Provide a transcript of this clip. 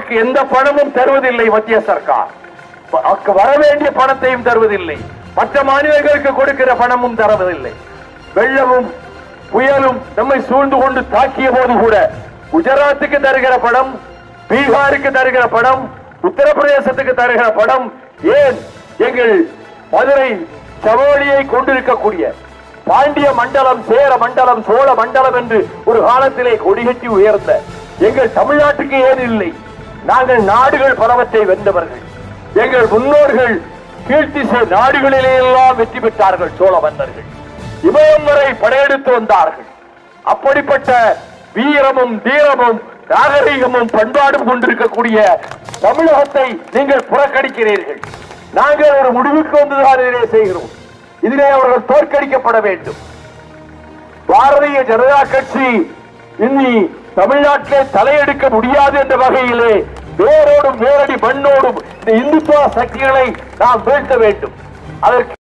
நமக்கு எந்த பணமும் தருவதில்லை. மத்திய சர்க்கார் வர வேண்டிய பணத்தையும் தருவதில்லை, மற்ற மாநிலங்களுக்கு கொடுக்கிற பணமும் தருவதில்லை. வெள்ளமும் புயலும் நம்மை சூழ்ந்து கொண்டு தாக்கிய போது கூட குஜராத்துக்கு தருகிற பணம், பீகாருக்கு தருகிற பணம், உத்தரப்பிரதேசத்துக்கு தருகிற பணம், ஏன் எங்கள் மதுரை சவோலியை கொண்டிருக்கக்கூடிய பாண்டிய மண்டலம், சேர மண்டலம், சோழ மண்டலம் என்று ஒரு காலத்திலே கொடிகட்டி உயர்ந்த எங்கள் தமிழ்நாட்டுக்கு ஏன் இல்லை? நாங்கள் நாடுகள் பலவற்றை வென்றவர்கள். எங்கள் முன்னோர்கள் கீழ்த்திசை நாடுகளிலே எல்லாம் வெற்றி பெற்றார்கள். சோழ மன்னர்கள் இமயம் வரை படையெடுத்து வந்தார்கள். அப்படிப்பட்ட வீரமும் தீரமும் நாகரீகமும் பண்பாடும் கொண்டிருக்கக்கூடிய தமிழகத்தை நீங்கள் புறக்கணிக்கிறீர்கள். நாங்கள் ஒரு முடிவுக்கு வந்துதான் இதிலே செய்கிறோம். இதிலே அவர்கள் தோற்கடிக்கப்பட வேண்டும். பாரதிய ஜனதா கட்சி இனி தமிழ்நாட்டிலே தலையெடுக்க முடியாது என்ற வகையிலே வேரோடும் வேரடி மண்ணோடும் இந்த இந்துத்துவ சக்திகளை நாம் வீழ்த்த வேண்டும். அதற்கு